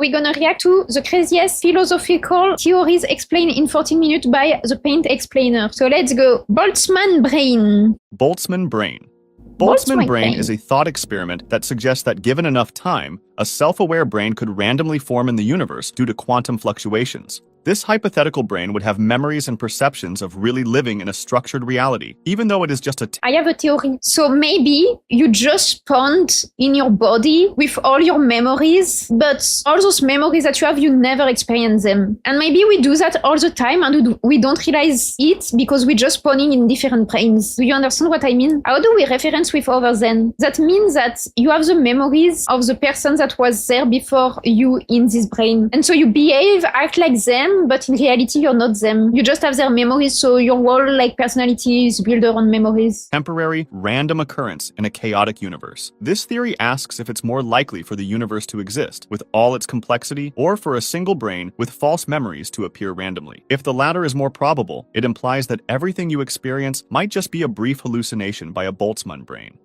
we're gonna react to the craziest philosophical theories explained in 14 minutes by the Paint Explainer. So let's go. Boltzmann brain. Boltzmann brain. Boltzmann brain is a thought experiment that suggests that given enough time, a self-aware brain could randomly form in the universe due to quantum fluctuations. This hypothetical brain would have memories and perceptions of really living in a structured reality, even though it is just I have a theory. So maybe you just spawned in your body with all your memories, but all those memories that you have, you never experience them. And maybe we do that all the time and we don't realize it because we're just spawning in different brains. Do you understand what I mean? How do we reference with others then? That means that you have the memories of the person that was there before you in this brain. And so you behave, act like them, but in reality, you're not them. You just have their memories, so your whole personality is built around memories. Temporary, random occurrence in a chaotic universe. This theory asks if it's more likely for the universe to exist, with all its complexity, or for a single brain with false memories to appear randomly. If the latter is more probable, it implies that everything you experience might just be a brief hallucination by a Boltzmann brain.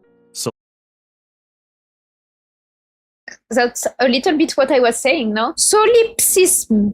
That's a little bit what I was saying, no? Solipsism.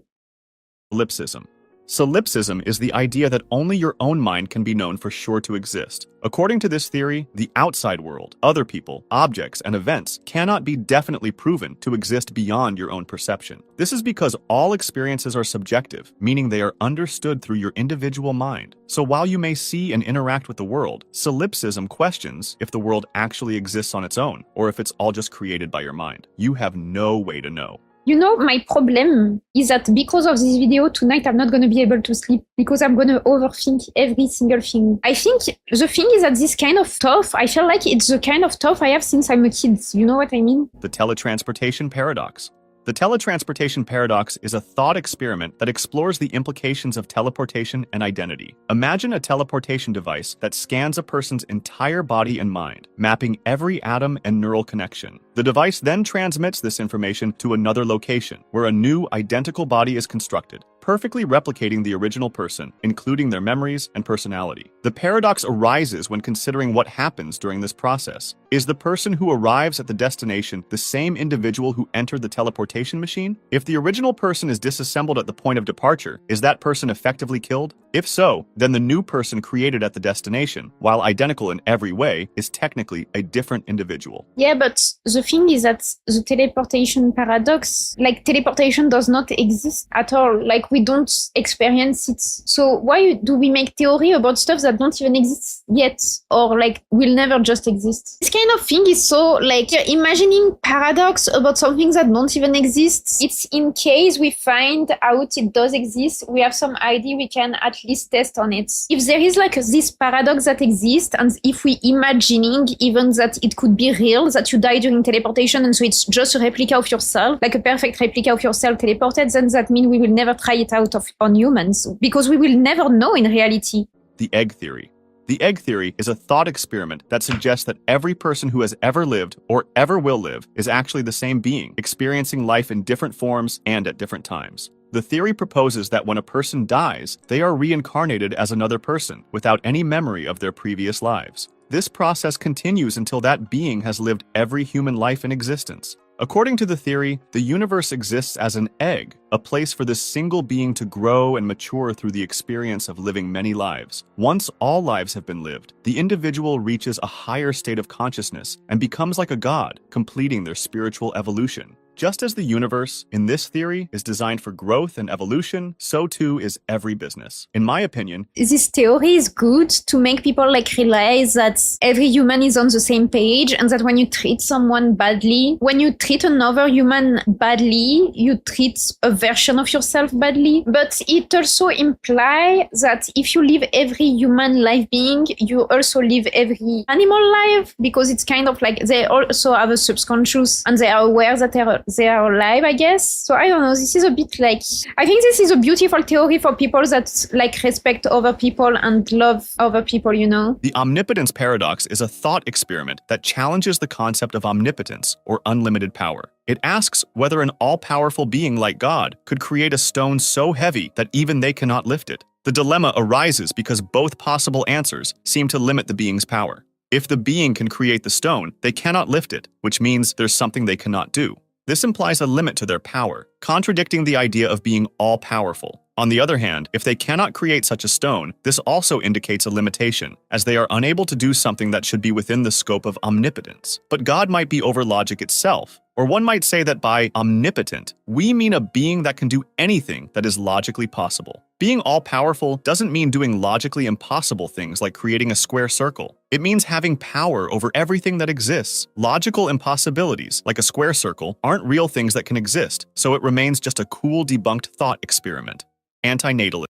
Solipsism. Solipsism is the idea that only your own mind can be known for sure to exist. According to this theory, the outside world, other people, objects, and events cannot be definitely proven to exist beyond your own perception. This is because all experiences are subjective, meaning they are understood through your individual mind. So while you may see and interact with the world, solipsism questions if the world actually exists on its own, or if it's all just created by your mind. You have no way to know. You know, my problem is that because of this video tonight, I'm not going to be able to sleep because I'm going to overthink every single thing. I think the thing is that this kind of stuff, I feel like it's the kind of stuff I have since I'm a kid. You know what I mean? The teletransportation paradox. The teletransportation paradox is a thought experiment that explores the implications of teleportation and identity. Imagine a teleportation device that scans a person's entire body and mind, mapping every atom and neural connection. The device then transmits this information to another location, where a new, identical body is constructed, perfectly replicating the original person, including their memories and personality. The paradox arises when considering what happens during this process. Is the person who arrives at the destination the same individual who entered the teleportation machine? If the original person is disassembled at the point of departure, is that person effectively killed? If so, then the new person created at the destination, while identical in every way, is technically a different individual. Yeah, but the thing is that the teleportation paradox, teleportation does not exist at all. We don't experience it. So why do we make theory about stuff that don't even exist yet? Or will never just exist? This kind of thing is so you're imagining paradox about something that don't even exist. It's in case we find out it does exist, we have some idea we can at least test on it. If there is this paradox that exists, and if we imagining even that it could be real, that you die during teleportation, and so it's just a replica of yourself, like a perfect replica of yourself teleported, then that means we will never try it out on humans, because we will never know in reality. The egg theory. The egg theory is a thought experiment that suggests that every person who has ever lived or ever will live is actually the same being, experiencing life in different forms and at different times. The theory proposes that when a person dies, they are reincarnated as another person without any memory of their previous lives. This process continues until that being has lived every human life in existence. According to the theory, the universe exists as an egg, a place for this single being to grow and mature through the experience of living many lives. Once all lives have been lived, the individual reaches a higher state of consciousness and becomes like a god, completing their spiritual evolution. Just as the universe, in this theory, is designed for growth and evolution, so too is every business. In my opinion, this theory is good to make people realize that every human is on the same page, and that when you treat someone badly, when you treat another human badly, you treat a version of yourself badly. But it also implies that if you live every human life being, you also live every animal life, because it's kind of they also have a subconscious and they are aware that they are alive, I guess. So I don't know, this is a bit I think this is a beautiful theory for people that respect other people and love other people, you know? The omnipotence paradox is a thought experiment that challenges the concept of omnipotence, or unlimited power. It asks whether an all-powerful being like God could create a stone so heavy that even they cannot lift it. The dilemma arises because both possible answers seem to limit the being's power. If the being can create the stone, they cannot lift it, which means there's something they cannot do. This implies a limit to their power, contradicting the idea of being all-powerful. On the other hand, if they cannot create such a stone, this also indicates a limitation, as they are unable to do something that should be within the scope of omnipotence. But God might be over logic itself, or one might say that by omnipotent, we mean a being that can do anything that is logically possible. Being all-powerful doesn't mean doing logically impossible things like creating a square circle. It means having power over everything that exists. Logical impossibilities, like a square circle, aren't real things that can exist, so it remains just a cool debunked thought experiment. Antinatalism.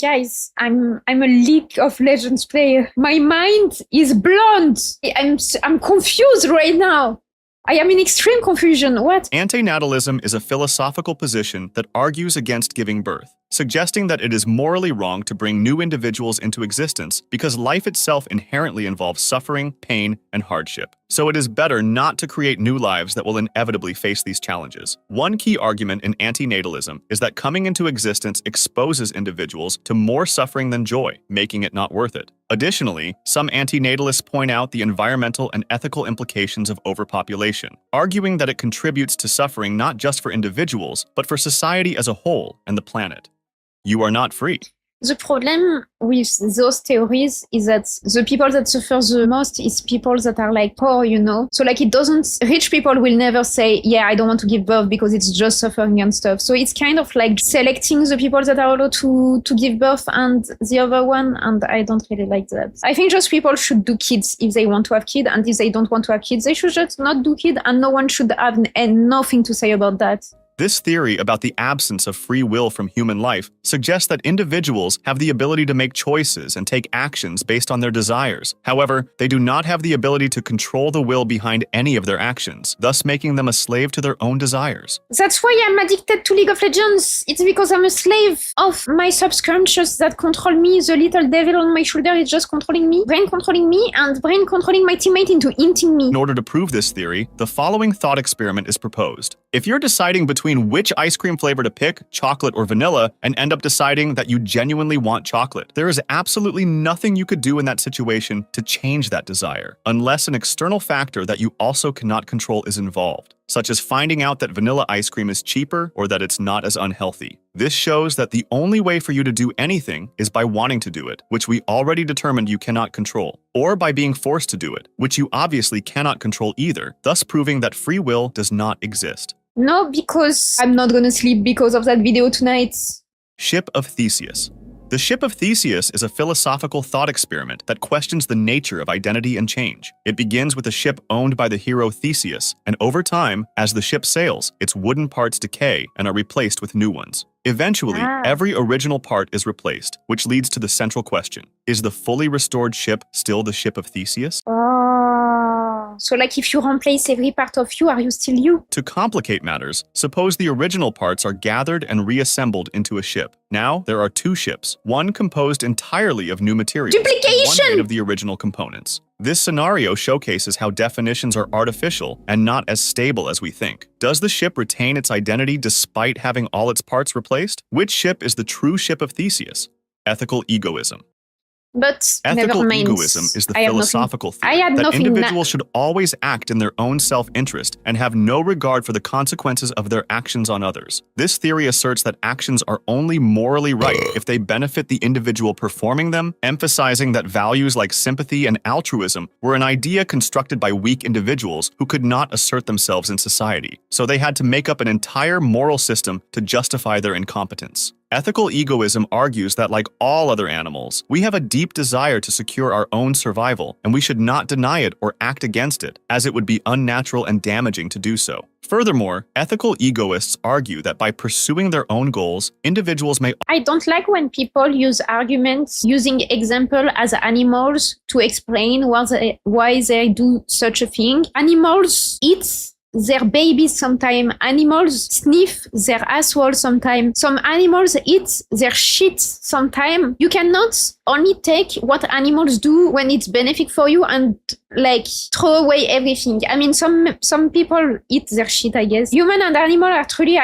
Guys, I'm a League of Legends player. My mind is blown. I'm confused right now. I am in extreme confusion. What? Antinatalism is a philosophical position that argues against giving birth, suggesting that it is morally wrong to bring new individuals into existence because life itself inherently involves suffering, pain, and hardship. So it is better not to create new lives that will inevitably face these challenges. One key argument in antinatalism is that coming into existence exposes individuals to more suffering than joy, making it not worth it. Additionally, some antinatalists point out the environmental and ethical implications of overpopulation, arguing that it contributes to suffering not just for individuals, but for society as a whole and the planet. You are not free. The problem with those theories is that the people that suffer the most is people that are like poor, you know? So like rich people will never say, yeah, I don't want to give birth because it's just suffering and stuff. So it's kind of like selecting the people that are allowed to give birth and the other one. And I don't really like that. I think just people should do kids if they want to have kids. And if they don't want to have kids, they should just not do kids. And no one should have nothing to say about that. This theory about the absence of free will from human life suggests that individuals have the ability to make choices and take actions based on their desires. However, they do not have the ability to control the will behind any of their actions, thus making them a slave to their own desires. That's why I'm addicted to League of Legends. It's because I'm a slave of my subconscious that control me. The little devil on my shoulder is just controlling me, brain controlling me, and brain controlling my teammate into inting me. In order to prove this theory, the following thought experiment is proposed. If you're deciding between which ice cream flavor to pick, chocolate or vanilla, and end up deciding that you genuinely want chocolate, there is absolutely nothing you could do in that situation to change that desire, unless an external factor that you also cannot control is involved, such as finding out that vanilla ice cream is cheaper or that it's not as unhealthy. This shows that the only way for you to do anything is by wanting to do it, which we already determined you cannot control, or by being forced to do it, which you obviously cannot control either, thus proving that free will does not exist. No, because I'm not gonna sleep because of that video tonight. Ship of Theseus. The Ship of Theseus is a philosophical thought experiment that questions the nature of identity and change. It begins with a ship owned by the hero Theseus, and over time, as the ship sails, its wooden parts decay and are replaced with new ones. Eventually, every original part is replaced, which leads to the central question. Is the fully restored ship still the Ship of Theseus? So like if you replace every part of you, are you still you? To complicate matters, suppose the original parts are gathered and reassembled into a ship. Now, there are two ships, one composed entirely of new materials, Duplication! one made of the original components. This scenario showcases how definitions are artificial and not as stable as we think. Does the ship retain its identity despite having all its parts replaced? Which ship is the true Ship of Theseus? Ethical egoism. But ethical never mind. egoism is the philosophical theory that individuals should always act in their own self-interest and have no regard for the consequences of their actions on others. This theory asserts that actions are only morally right if they benefit the individual performing them, emphasizing that values like sympathy and altruism were an idea constructed by weak individuals who could not assert themselves in society, so they had to make up an entire moral system to justify their incompetence. Ethical egoism argues that, like all other animals, we have a deep desire to secure our own survival, and we should not deny it or act against it, as it would be unnatural and damaging to do so. Furthermore, ethical egoists argue that by pursuing their own goals, individuals may— I don't like when people use arguments using example as animals to explain why they do such a thing. Animals eat their babies sometimes. Animals sniff their asshole sometimes. Some animals eat their shit sometimes. You cannot only take what animals do when it's benefit for you and like throw away everything. I mean, some people eat their shit, I guess. Human and animal are truly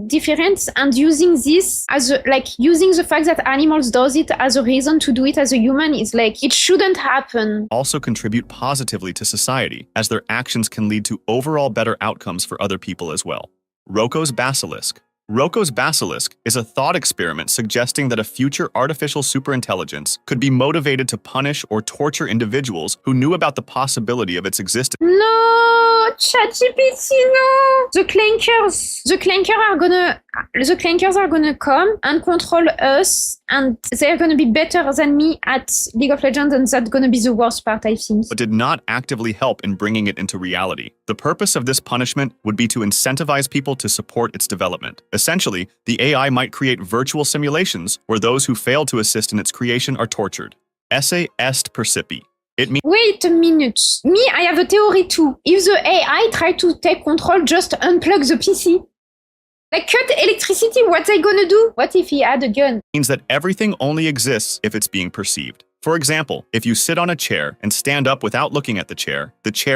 different and using this as using the fact that animals does it as a reason to do it as a human is like, it shouldn't happen. Also contribute positively to society, as their actions can lead to overall better outcomes for other people as well. Rocco's Basilisk. Rocco's Basilisk is a thought experiment suggesting that a future artificial superintelligence could be motivated to punish or torture individuals who knew about the possibility of its existence. No, ChatGPT, no. The clankers are gonna come and control us, and they're gonna be better than me at League of Legends, and that's gonna be the worst part, I think. But did not actively help in bringing it into reality. The purpose of this punishment would be to incentivize people to support its development. Essentially, the AI might create virtual simulations where those who fail to assist in its creation are tortured. Esse est percipi. It means— Wait a minute. Me, I have a theory too. If the AI try to take control, just unplug the PC. Like, cut electricity, what's they gonna do? What if he had a gun? means that everything only exists if it's being perceived. For example, if you sit on a chair and stand up without looking at the chair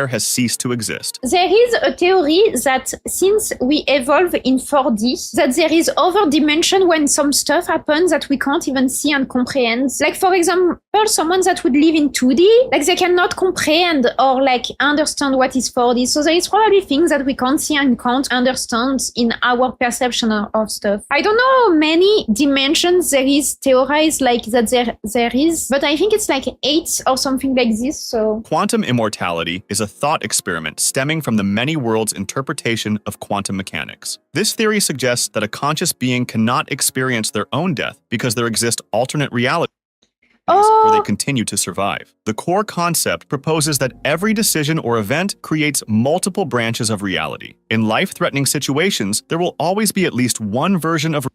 has ceased to exist. There is a theory that since we evolve in 4D, that there is other dimension when some stuff happens that we can't even see and comprehend. Like, for example, someone that would live in 2D, like they cannot comprehend or like understand what is 4D. So there is probably things that we can't see and can't understand in our perception of stuff. I don't know how many dimensions there is theorized like that there is, but I think it's like 8 or something like this, so. Quantum immortality is a thought experiment stemming from the many worlds interpretation of quantum mechanics. This theory suggests that a conscious being cannot experience their own death because there exist alternate realities where they continue to survive. The core concept proposes that every decision or event creates multiple branches of reality. In life-threatening situations, there will always be at least one version of—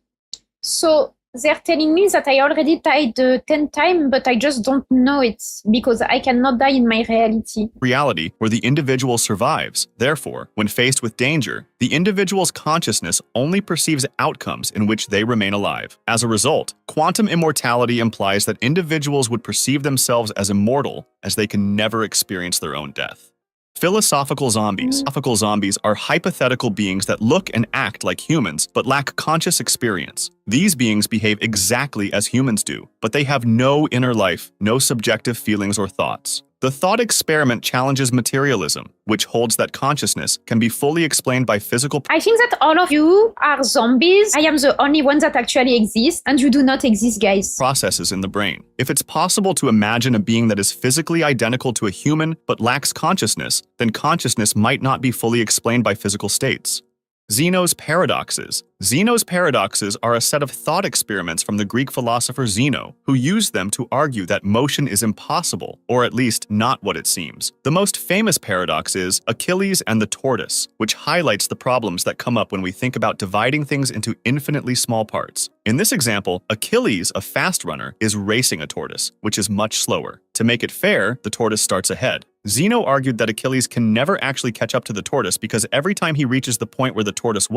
So they're telling me that I already died 10 times, but I just don't know it because I cannot die in my reality. reality where the individual survives. Therefore, when faced with danger, the individual's consciousness only perceives outcomes in which they remain alive. As a result, quantum immortality implies that individuals would perceive themselves as immortal as they can never experience their own death. Philosophical zombies. Philosophical zombies are hypothetical beings that look and act like humans but lack conscious experience. These beings behave exactly as humans do, but they have no inner life, no subjective feelings or thoughts. The thought experiment challenges materialism, which holds that consciousness can be fully explained by physical— I think that all of you are zombies. I am the only one that actually exists, and you do not exist, guys. processes in the brain. If it's possible to imagine a being that is physically identical to a human but lacks consciousness, then consciousness might not be fully explained by physical states. Zeno's paradoxes. Zeno's paradoxes are a set of thought experiments from the Greek philosopher Zeno, who used them to argue that motion is impossible, or at least not what it seems. The most famous paradox is Achilles and the tortoise, which highlights the problems that come up when we think about dividing things into infinitely small parts. In this example, Achilles, a fast runner, is racing a tortoise, which is much slower. To make it fair, the tortoise starts ahead. Zeno argued that Achilles can never actually catch up to the tortoise because every time he reaches the point where the tortoise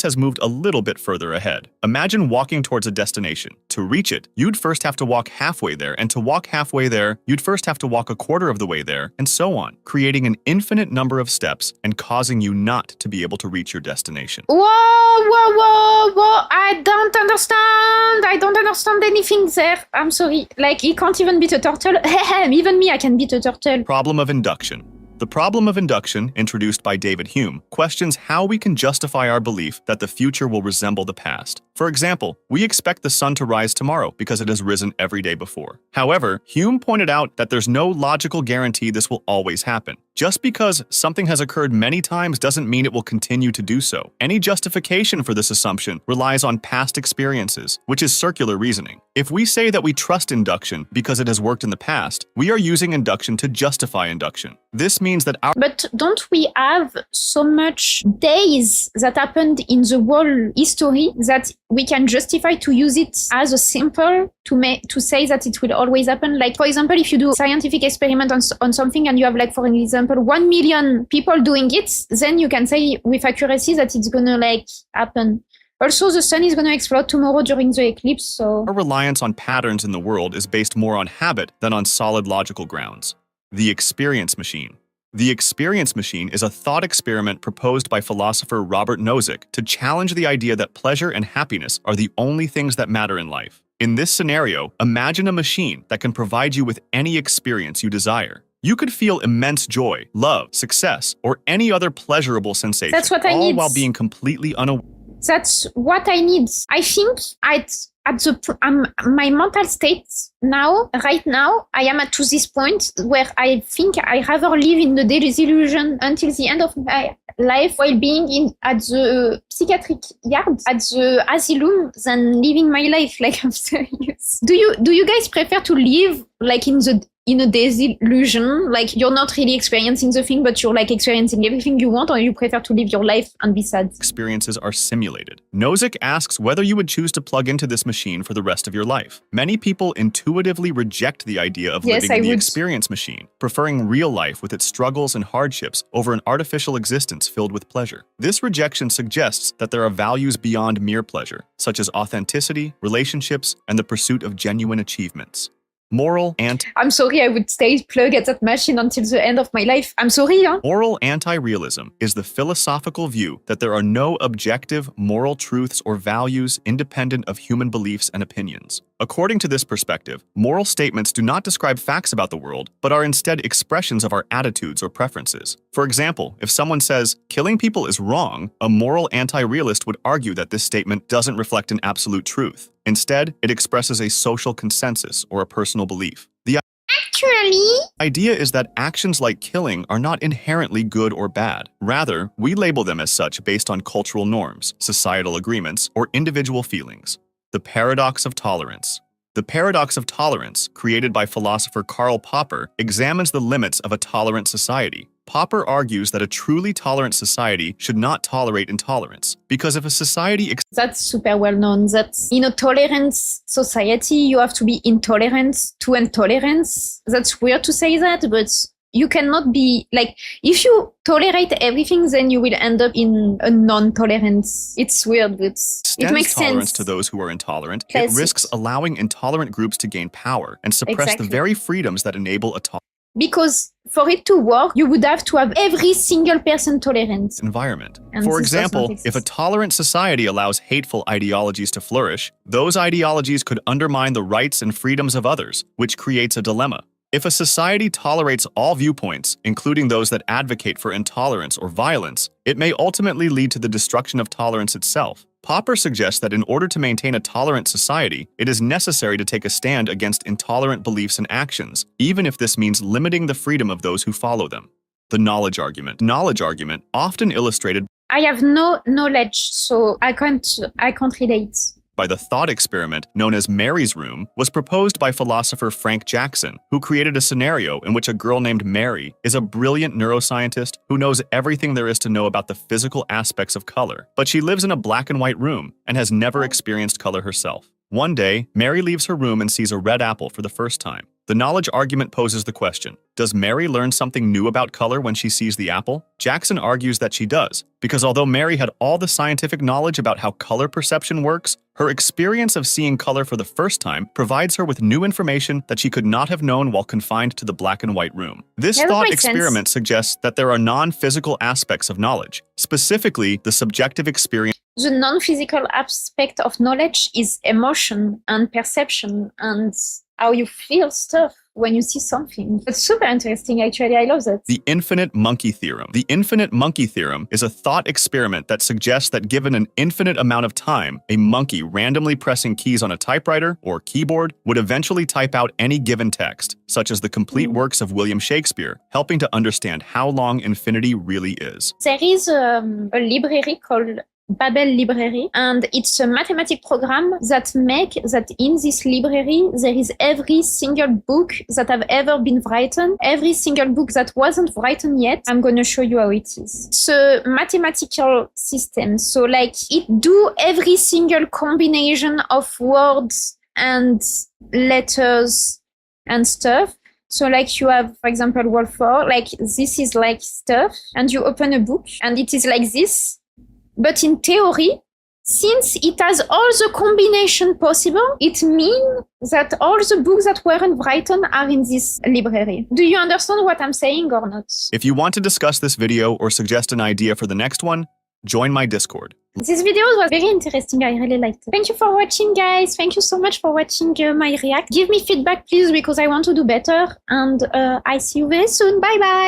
has moved a little bit further ahead. Imagine walking towards a destination. To reach it, you'd first have to walk halfway there, and to walk halfway there, you'd first have to walk a quarter of the way there, and so on, creating an infinite number of steps and causing you not to be able to reach your destination. Whoa, whoa, whoa, whoa, I don't understand anything there. I'm sorry. Like, he can't even beat a turtle. Even me, I can beat a turtle. Problem of induction. The problem of induction, introduced by David Hume, questions how we can justify our belief that the future will resemble the past. For example, we expect the sun to rise tomorrow because it has risen every day before. However, Hume pointed out that there's no logical guarantee this will always happen. Just because something has occurred many times doesn't mean it will continue to do so. Any justification for this assumption relies on past experiences, which is circular reasoning. If we say that we trust induction because it has worked in the past, we are using induction to justify induction. This means that our— But don't we have so much days that happened in the whole history that we can justify to use it as a simple to say that it will always happen? Like, for example, if you do a scientific experiment on something and you have, like, for example, 1 million people doing it, then you can say with accuracy that it's gonna, like, happen. Also, the sun is going to explode tomorrow during the eclipse, so— Our reliance on patterns in the world is based more on habit than on solid logical grounds. The experience machine. The experience machine is a thought experiment proposed by philosopher Robert Nozick to challenge the idea that pleasure and happiness are the only things that matter in life. In this scenario, imagine a machine that can provide you with any experience you desire. You could feel immense joy, love, success, or any other pleasurable sensation, That's what I all need. while being completely unaware. That's what I need. I think my mental state right now, I am to this point where I think I rather live in the delusion until the end of my life while being at the psychiatric yard, at the asylum, than living my life. Like, I'm serious. Do you guys prefer to live like in a delusion, like you're not really experiencing the thing, but you're like experiencing everything you want, or you prefer to live your life and be sad? Experiences are simulated. Nozick asks whether you would choose to plug into this machine for the rest of your life. Many people intuitively reject the idea of living in the experience machine, preferring real life with its struggles and hardships over an artificial existence filled with pleasure. This rejection suggests that there are values beyond mere pleasure, such as authenticity, relationships, and the pursuit of genuine achievements. Moral I'm sorry, I would stay plugged at that machine until the end of my life. I'm sorry, huh? Moral anti-realism is the philosophical view that there are no objective moral truths or values independent of human beliefs and opinions. According to this perspective, moral statements do not describe facts about the world, but are instead expressions of our attitudes or preferences. For example, if someone says, "Killing people is wrong," a moral anti-realist would argue that this statement doesn't reflect an absolute truth. Instead, it expresses a social consensus or a personal belief. The idea is that actions like killing are not inherently good or bad. Rather, we label them as such based on cultural norms, societal agreements, or individual feelings. The paradox of tolerance. The paradox of tolerance, created by philosopher Karl Popper, examines the limits of a tolerant society. Popper argues that a truly tolerant society should not tolerate intolerance, because if a society... That's super well known, that in a tolerant society, you have to be intolerant to intolerance. That's weird to say that, but you cannot be, like, if you tolerate everything, then you will end up in a non-tolerance. It's weird, but it makes tolerance sense. To those who are intolerant, it risks allowing intolerant groups to gain power and suppress the very freedoms that enable a tolerant because for it to work, you would have to have every single person tolerant. Environment. And for example, if a tolerant society allows hateful ideologies to flourish, those ideologies could undermine the rights and freedoms of others, which creates a dilemma. If a society tolerates all viewpoints, including those that advocate for intolerance or violence, it may ultimately lead to the destruction of tolerance itself. Popper suggests that in order to maintain a tolerant society, it is necessary to take a stand against intolerant beliefs and actions, even if this means limiting the freedom of those who follow them. The knowledge argument. Knowledge argument, often illustrated I have no knowledge, so I can't relate. By the thought experiment known as Mary's Room, was proposed by philosopher Frank Jackson, who created a scenario in which a girl named Mary is a brilliant neuroscientist who knows everything there is to know about the physical aspects of color, but she lives in a black and white room and has never experienced color herself. One day, Mary leaves her room and sees a red apple for the first time. The knowledge argument poses the question, does Mary learn something new about color when she sees the apple? Jackson argues that she does, because although Mary had all the scientific knowledge about how color perception works, her experience of seeing color for the first time provides her with new information that she could not have known while confined to the black and white room. This thought experiment suggests that there are non-physical aspects of knowledge, specifically the subjective experience. The non-physical aspect of knowledge is emotion and perception and how you feel stuff when you see something. It's super interesting, actually. I love that. The infinite monkey theorem. The infinite monkey theorem is a thought experiment that suggests that given an infinite amount of time, a monkey randomly pressing keys on a typewriter or keyboard would eventually type out any given text, such as the complete works of William Shakespeare, helping to understand how long infinity really is. There is a library called Babel Library, and it's a mathematic program that make that in this library there is every single book that have ever been written, every single book that wasn't written yet. I'm gonna show you how it is. It's a mathematical system, so like it do every single combination of words and letters and stuff. So like you have, for example, word 4, like this is like stuff, and you open a book and it is like this. But in theory, Since it has all the combination possible, it means that all the books that weren't written are in this library. Do you understand what I'm saying or not? If you want to discuss this video or suggest an idea for the next one, join my Discord. This video was very interesting. I really liked it. Thank you for watching, guys. Thank you so much for watching my react. Give me feedback, please, because I want to do better. And I see you very soon. Bye-bye.